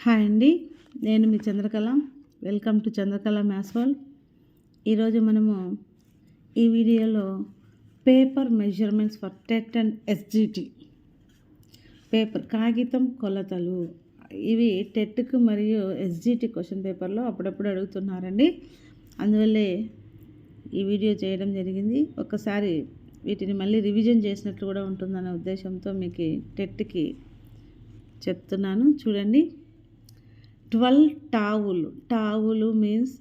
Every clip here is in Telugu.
హాయ్ అండి, నేను మీ Chandrakala. Welcome to Chandrakala maths world. ఈరోజు మనము ఈ వీడియోలో paper measurements for TET and SGT, paper కాగితం కొలతలు, ఇవి టెట్కు మరియు ఎస్జిటి క్వశ్చన్ పేపర్లో అప్పుడప్పుడు అడుగుతున్నారండి. అందువల్లే ఈ వీడియో చేయడం జరిగింది. ఒకసారి వీటిని మళ్ళీ రివిజన్ చేసినట్లు కూడా ఉంటుందనే ఉద్దేశంతో మీకు టెట్కి చెప్తున్నాను. చూడండి, 12 టావులు, టావులు మీన్స్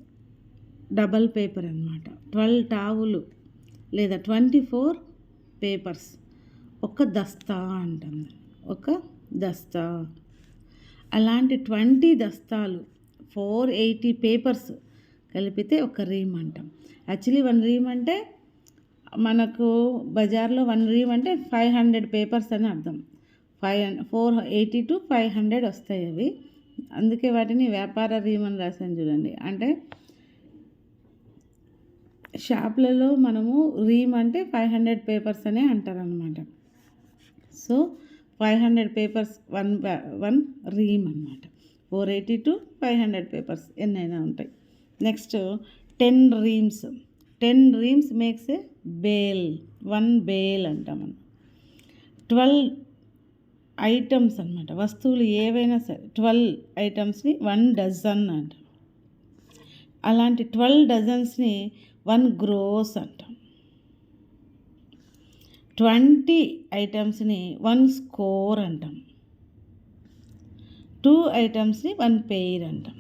డబల్ పేపర్ అన్నమాట. 12 టావులు లేదా 24 పేపర్స్, ఒక దస్తా అంటుంది, ఒక దస్తా. అలాంటి 20 దస్తాలు 480 పేపర్స్ కలిపితే ఒక రీమ్ అంటాం. యాక్చువల్లీ 1 రీమ్ అంటే మనకు బజార్లో 1 రీమ్ అంటే 500 పేపర్స్ అని అర్థం. 480 to 500 వస్తాయి అవి. అందుకే వాటిని వ్యాపార రీమ్ అని రాసాను చూడండి. అంటే షాప్లలో మనము రీమ్ అంటే 500 పేపర్స్ అనే అంటారనమాట. సో 500 పేపర్స్ వన్ రీమ్ అనమాట. 480 to 500 పేపర్స్ ఎన్నైనా ఉంటాయి. Next 10 Reams. 10 Reams makes a bale, 1 bale అంటాం మనం. 12 ఐటమ్స్ అనమాట, వస్తువులు ఏవైనా సరే 12 ఐటమ్స్ని 1 డజన్ అంటాం. అలాంటి 12 డజన్స్ని 1 గ్రోస్ అంటాం. 20 ఐటమ్స్ని 1 స్కోర్ అంటాం. 2 ఐటమ్స్ని 1 పెయిర్ అంటాం.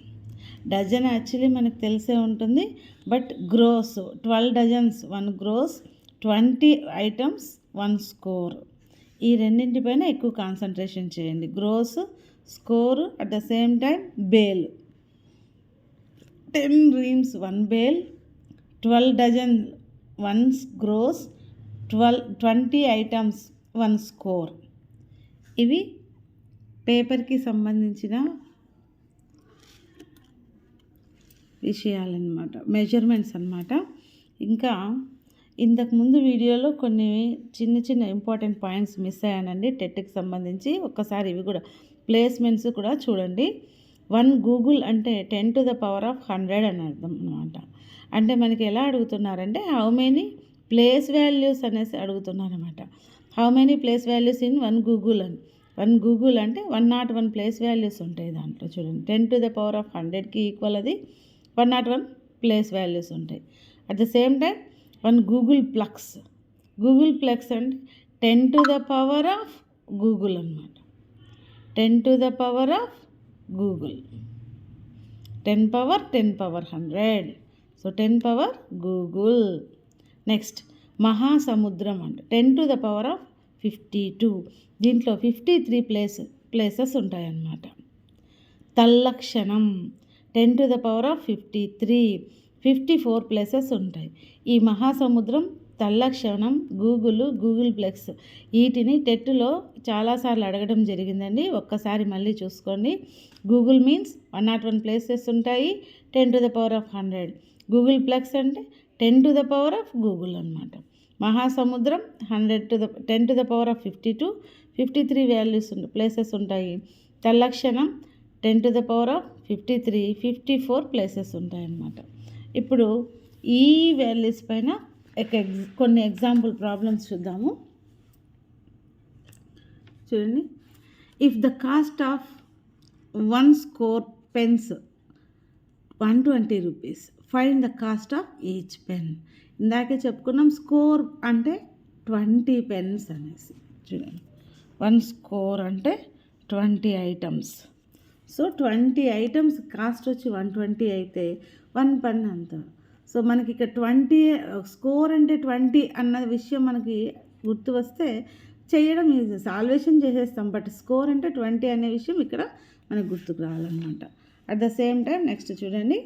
డజన్ యాక్చువల్లీ మనకు తెలిసే ఉంటుంది, but gross 12 dozens 1 gross, 20 items 1 score. ఈ రెండింటిపైన ఎక్కువ కాన్సన్ట్రేషన్ చేయండి. Gross, score, at the same time bale. 10 reams 1 bale, 12 dozen 1 gross, 20 items 1 score. ఇవి పేపర్కి సంబంధించిన విషయాలన్నమాట, మెజర్మెంట్స్ అన్నమాట. ఇంకా ఇంతకుముందు వీడియోలో కొన్ని చిన్న ఇంపార్టెంట్ పాయింట్స్ మిస్ అయ్యానండి టెట్కి సంబంధించి. ఒక్కసారి ఇవి కూడా ప్లేస్మెంట్స్ కూడా చూడండి. 1 గూగుల్ అంటే 10 to the power of 100 అని అర్థం అనమాట. అంటే మనకి ఎలా అడుగుతున్నారంటే హౌ మెనీ ప్లేస్ వాల్యూస్ అనేసి అడుగుతున్నారన్నమాట. How many place values in 1 googol అని. 1 గూగుల్ అంటే 101 ప్లేస్ వాల్యూస్ ఉంటాయి దాంట్లో. చూడండి, 10 to the power of 100కి ఈక్వల్ అది 101 ప్లేస్ వాల్యూస్ ఉంటాయి. At the same time 1 googolplex. Googolplex అంటే 10 to the power of googol అనమాట. 10 to the power of googol, 10 power 100. So 10 power googol. Next మహాసముద్రం అంటే 10 to the power of 52. దీంట్లో 53 ప్లేసెస్ ఉంటాయన్నమాట. తల్లక్షణం 10 to the power of 53, 54 places ఉంటాయి. ఈ మహాసముద్రం, తల్లక్షణం, గూగుల్ ప్లెక్స్, వీటిని టెట్లో చాలాసార్లు అడగడం జరిగిందండి. ఒక్కసారి మళ్ళీ చూసుకోండి. గూగుల్ మీన్స్ 101 ప్లేసెస్ ఉంటాయి, 10 to the power of 100. Google ప్లెక్స్ అంటే 10 to the power of googol అనమాట. మహాసముద్రం 10 to the power of 52, 53 places ఉంటాయి. తల్లక్షణం 10 to the power of 53, 54 places ఉంటాయి అన్నమాట. ఇప్పుడు ఈ వాల్యూస్ పైన కొన్ని ఎగ్జాంపుల్ ప్రాబ్లమ్స్ చూద్దాము. చూడండి, if the cost of 1 score pens 120 rupees, find the cost of each pen. ఇందాకే చెప్పుకున్నాం స్కోర్ అంటే 20 పెన్స్ అనేసి. చూడండి, 1 స్కోర్ అంటే 20 ఐటమ్స్. సో 20 ఐటమ్స్ కాస్ట్ వచ్చి 120 అయితే 1 పెన్ అంత. సో మనకి ఇక్కడ 20 స్కోర్ అంటే 20 అన్న విషయం మనకి గుర్తు వస్తే చేయడం ఈజీ, సాల్వేషన్ చేసేస్తాం. బట్ స్కోర్ అంటే 20 అనే విషయం ఇక్కడ మనకు గుర్తుకు రావాలన్నమాట. At the same time next చూడండి,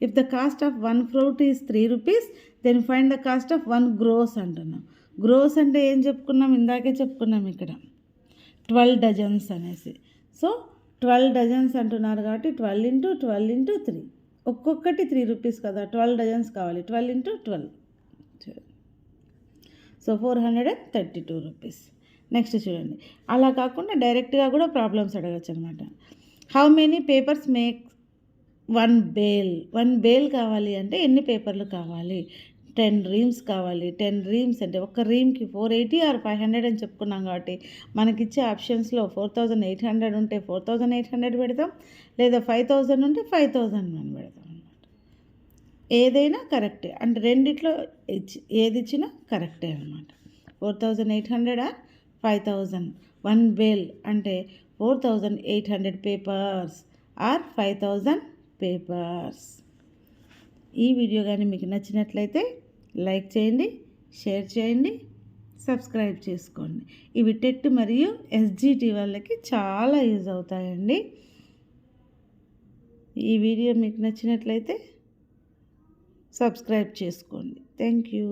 if the cost of 1 fruit is 3 rupees, then find the cost of 1 gross అంటున్నాం. గ్రోస్ అంటే ఏం చెప్పుకున్నాం, ఇందాకే చెప్పుకున్నాం ఇక్కడ 12 డజన్స్ అనేసి. సో 12 డజన్స్ అంటున్నారు కాబట్టి 12 into 12 into 3, ఒక్కొక్కటి 3 రూపీస్ కదా, 12 డజన్స్ కావాలి. 12 into 12, సో 432 రూపీస్. నెక్స్ట్ చూడండి, అలా కాకుండా డైరెక్ట్గా కూడా ప్రాబ్లమ్స్ అడగచ్చు అనమాట. How many papers make one bale కావాలి అంటే ఎన్ని పేపర్లు కావాలి? 10 రీమ్స్ కావాలి. 10 రీమ్స్ అంటే ఒక రీమ్కి 480 ఆర్ 500 అని చెప్పుకున్నాం కాబట్టి మనకిచ్చే ఆప్షన్స్లో 4800 ఉంటే 4800 పెడతాం, లేదా 5000 ఉంటే 5000 అని పెడతాం అనమాట. ఏదైనా కరెక్టే, అంటే రెండిట్లో ఏది ఇచ్చినా కరెక్టే అనమాట. 4800 ఆర్ 5000. వన్ బేల్ అంటే 4800 పేపర్స్ ఆర్ 5000 పేపర్స్. ఈ వీడియో కానీ మీకు నచ్చినట్లయితే లైక్ చేయండి, షేర్ చేయండి, సబ్స్క్రైబ్ చేసుకోండి. ఇవి టెట్ మరియు ఎస్జిటి వాళ్ళకి చాలా యూజ్ అవుతాయండి. ఈ వీడియో మీకు నచ్చినట్లయితే సబ్స్క్రైబ్ చేసుకోండి. Thank you.